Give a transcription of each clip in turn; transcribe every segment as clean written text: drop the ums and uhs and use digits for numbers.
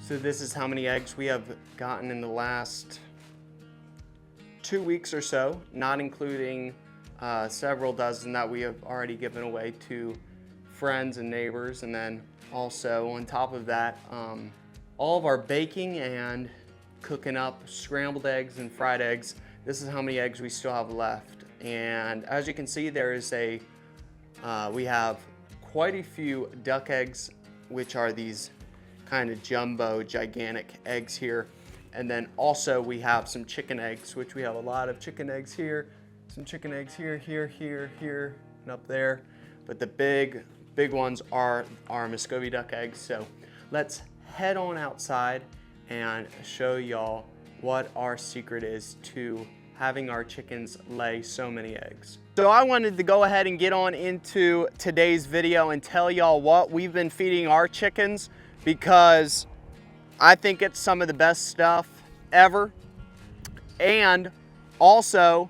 So this is how many eggs we have gotten in the last 2 weeks or so, not including several dozen that we have already given away to friends and neighbors. And then also on top of that, all of our baking and cooking up scrambled eggs and fried eggs. This is how many eggs we still have left. And as you can see, there is we have quite a few duck eggs, which are these kind of jumbo gigantic eggs here. And then also we have some chicken eggs, which we have a lot of chicken eggs here, some chicken eggs here, here, and up there. But the big ones are our Muscovy duck eggs. So let's head on outside and show y'all what our secret is to having our chickens lay so many eggs. So I wanted to go ahead and get on into today's video and tell y'all what we've been feeding our chickens, because I think it's some of the best stuff ever. And also,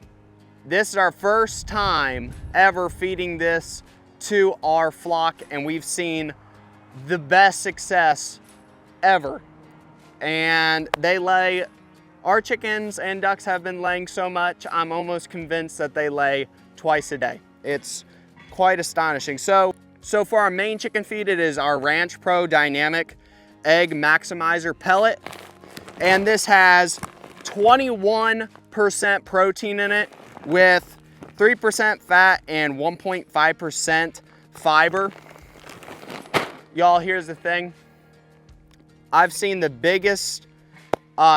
this is our first time ever feeding this to our flock, and we've seen the best success ever. And our chickens and ducks have been laying so much, I'm almost convinced that they lay twice a day. It's quite astonishing. So for our main chicken feed, it is our Ranch Pro Dynamic Egg Maximizer pellet. And this has 21% protein in it with 3% fat and 1.5% fiber. Y'all, here's the thing. I've seen the biggest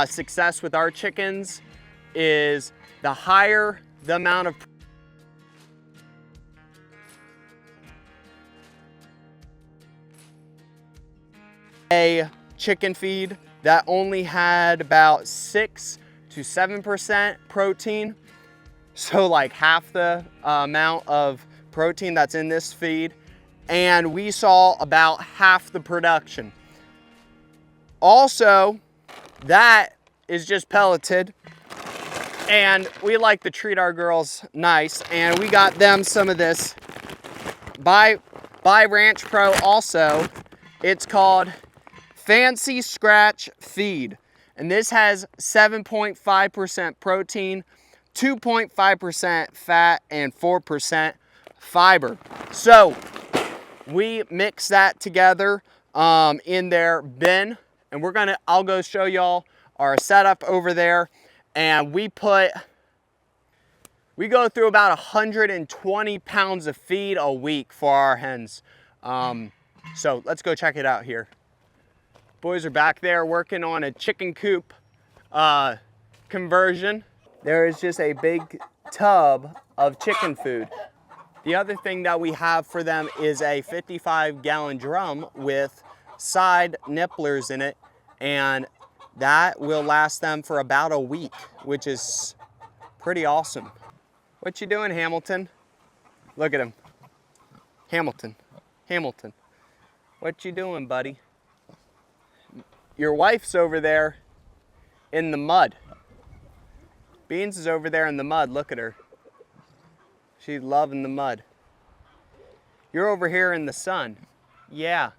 success with our chickens is the higher the amount of a chicken feed that only had about 6 to 7% protein. So like half the amount of protein that's in this feed. And we saw about half the production. Also, that is just pelleted. And we like to treat our girls nice. And we got them some of this by Ranch Pro also. It's called Fancy Scratch Feed. And this has 7.5% protein, 2.5% fat, and 4% fiber. So we mix that together in their bin, and I'll go show y'all our setup over there. And we go through about 120 pounds of feed a week for our hens. So let's go check it out here. Boys are back there working on a chicken coop conversion. There is just a big tub of chicken food. The other thing that we have for them is a 55-gallon drum with side nipplers in it, and that will last them for about a week, which is pretty awesome. What you doing, Hamilton? Look at him. Hamilton. What you doing, buddy? Your wife's over there in the mud. Beans is over there in the mud. Look at her. She's loving the mud. You're over here in the sun. Yeah,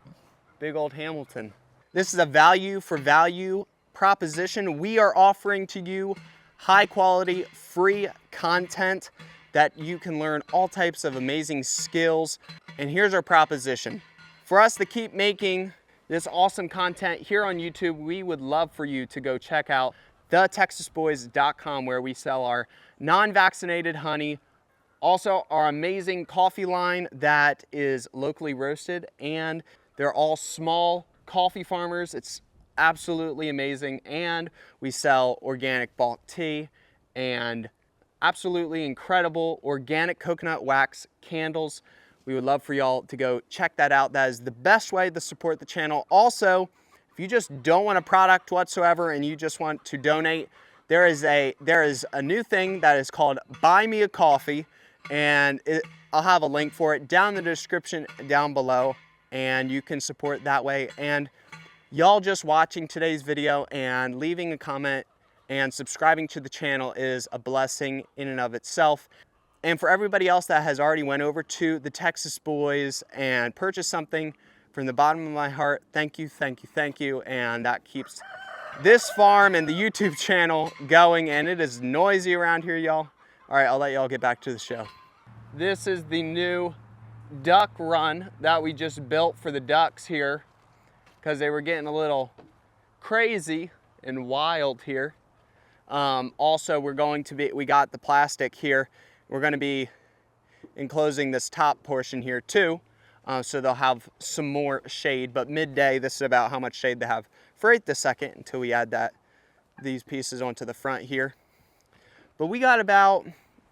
big old Hamilton. This is a value for value proposition. We are offering to you high quality, free content that you can learn all types of amazing skills. And here's our proposition. For us to keep making this awesome content here on YouTube, we would love for you to go check out TheTexasBoys.com, where we sell our non-vaccinated honey, also our amazing coffee line that is locally roasted, and they're all small coffee farmers. It's absolutely amazing. And we sell organic bulk tea and absolutely incredible organic coconut wax candles. We would love for y'all to go check that out. That is the best way to support the channel. Also, if you just don't want a product whatsoever and you just want to donate, there is a new thing that is called Buy Me a Coffee, and I'll have a link for it down in the description down below, and you can support that way. And y'all just watching today's video and leaving a comment and subscribing to the channel is a blessing in and of itself. And for everybody else that has already went over to the Texas Boys and purchased something, from the bottom of my heart, thank you, thank you, thank you. And that keeps this farm and the YouTube channel going, and it is noisy around here, y'all. All right, I'll let y'all get back to the show. This is the new duck run that we just built for the ducks here because they were getting a little crazy and wild here. Also, we got the plastic here. We're going to be enclosing this top portion here too, so they'll have some more shade. But midday, this is about how much shade they have for right this second until we add these pieces onto the front here. But we got about,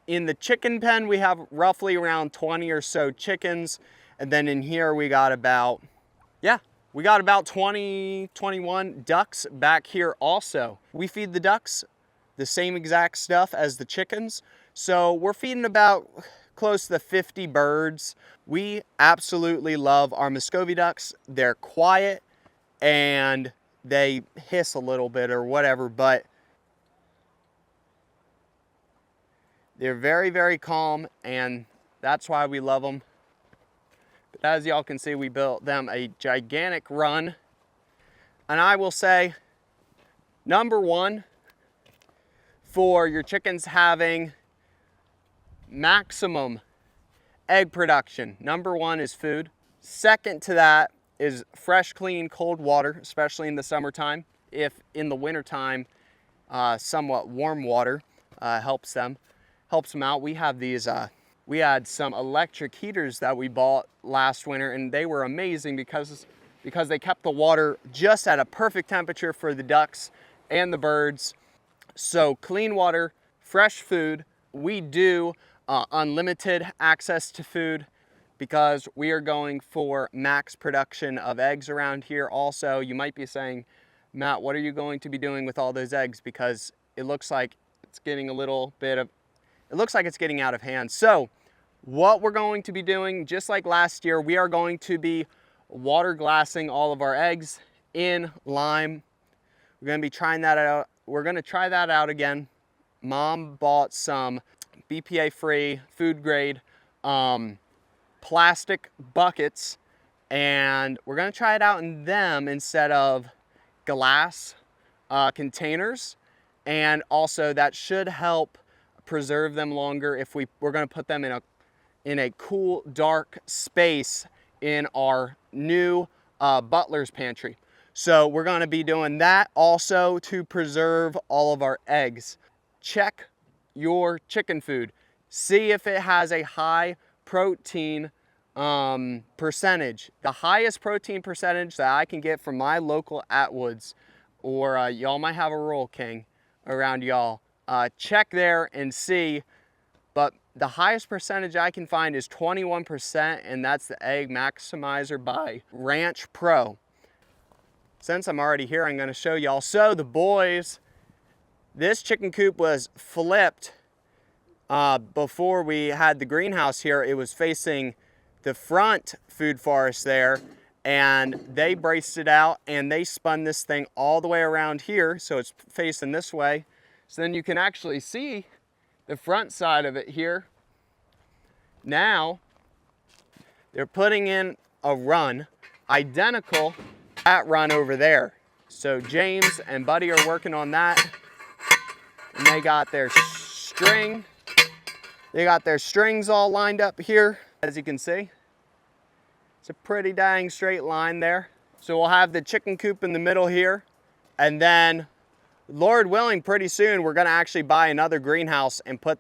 in the chicken pen, we have roughly around 20 or so chickens. And then in here, we got about 20, 21 ducks back here also. We feed the ducks the same exact stuff as the chickens. So we're feeding about close to 50 birds. We absolutely love our Muscovy ducks. They're quiet and they hiss a little bit or whatever, but they're very, very calm, and that's why we love them. But as y'all can see, we built them a gigantic run. And I will say, number one, for your chickens having maximum egg production, number one is food. Second to that is fresh, clean, cold water, especially in the summertime. If in the wintertime, somewhat warm water helps them out. We have these, we had some electric heaters that we bought last winter, and they were amazing because they kept the water just at a perfect temperature for the ducks and the birds. So clean water, fresh food. We do unlimited access to food because we are going for max production of eggs around here. Also, you might be saying, Matt, what are you going to be doing with all those eggs? Because it looks like it's getting it's getting out of hand. So what we're going to be doing, just like last year, we are going to be water glassing all of our eggs in lime. We're going to be trying that out. We're going to try that out again. Mom bought some BPA-free, food-grade plastic buckets, and we're going to try it out in them instead of glass containers. And also that should help preserve them longer if we're going to put them in a cool, dark space in our new butler's pantry. So we're going to be doing that also to preserve all of our eggs. Check your chicken food. See if it has a high protein percentage. The highest protein percentage that I can get from my local Atwoods, or y'all might have a Rural King around y'all. Check there and see, but the highest percentage I can find is 21%, and that's the Egg Maximizer by Ranch Pro. Since I'm already here, I'm going to show y'all. So the boys, this chicken coop was flipped before we had the greenhouse here. It was facing the front food forest there, and they braced it out and they spun this thing all the way around here so it's facing this way. So then you can actually see the front side of it here. Now they're putting in a run identical to that run over there. So James and Buddy are working on that, and they got their string. They got their strings all lined up here, as you can see. It's a pretty dang straight line there. So we'll have the chicken coop in the middle here, and then Lord willing, pretty soon we're gonna actually buy another greenhouse and put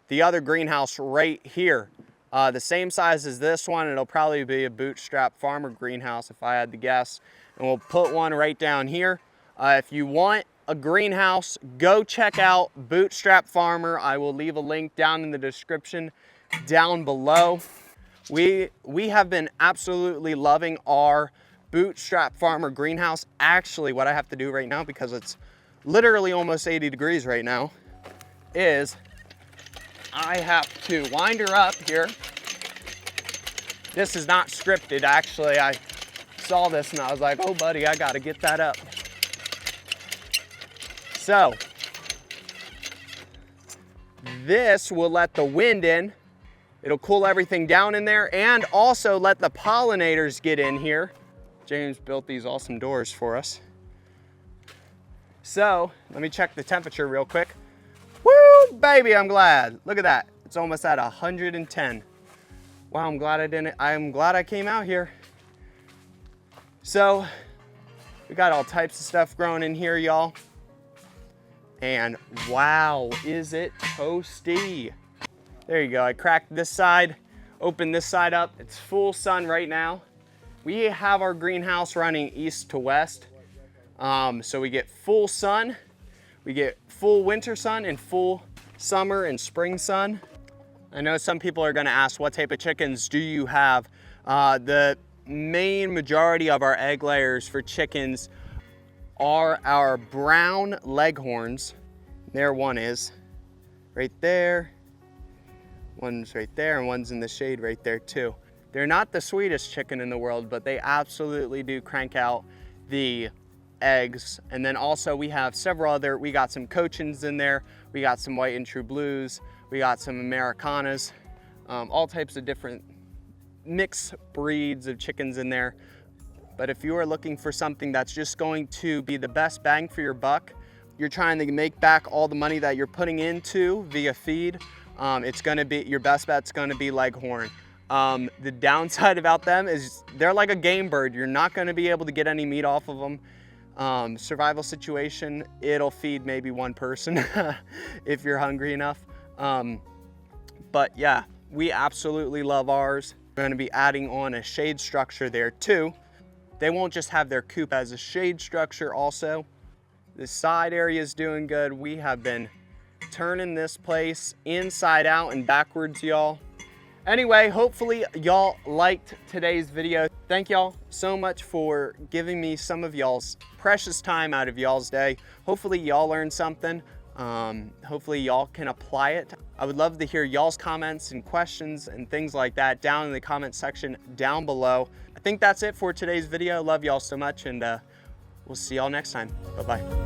the other greenhouse right here. The same size as this one. It'll probably be a bootstrap farmer greenhouse if I had to guess. And we'll put one right down here. If you want a greenhouse, go check out Bootstrap Farmer. I will leave a link down in the description down below. We have been absolutely loving our Bootstrap Farmer greenhouse. Actually, what I have to do right now, because it's literally almost 80 degrees right now, is I have to wind her up here. This is not scripted, actually. I saw this and I was like, oh buddy, I gotta get that up. So this will let the wind in. It'll cool everything down in there and also let the pollinators get in here. James built these awesome doors for us. So let me check the temperature real quick. Woo, baby, I'm glad. Look at that. It's almost at 110. Wow, I'm glad I came out here. So we got all types of stuff growing in here, y'all. And wow, is it toasty. There you go. I cracked this side, opened this side up. It's full sun right now. We have our greenhouse running east to west. So we get full sun, we get full winter sun and full summer and spring sun. I know some people are gonna ask, what type of chickens do you have? The main majority of our egg layers for chickens are our brown leghorns. There one is, right there. One's right there and one's in the shade right there too. They're not the sweetest chicken in the world, but they absolutely do crank out the eggs. And then also we have several other, we got some Cochins in there, we got some white and true blues, we got some Americanas, all types of different mixed breeds of chickens in there. But if you are looking for something that's just going to be the best bang for your buck, you're trying to make back all the money that you're putting into via feed, it's gonna be, your best bet's gonna be Leghorn. The downside about them is they're like a game bird. You're not gonna be able to get any meat off of them. Survival situation, it'll feed maybe one person if you're hungry enough. But yeah, we absolutely love ours. We're gonna be adding on a shade structure there too. They won't just have their coop as a shade structure also. The side area is doing good. We have been turning this place inside out and backwards, y'all. Anyway, hopefully y'all liked today's video. Thank y'all so much for giving me some of y'all's precious time out of y'all's day. Hopefully y'all learned something. Hopefully y'all can apply it. I would love to hear y'all's comments and questions and things like that down in the comment section down below. I think that's it for today's video. Love y'all so much, and we'll see y'all next time. Bye-bye.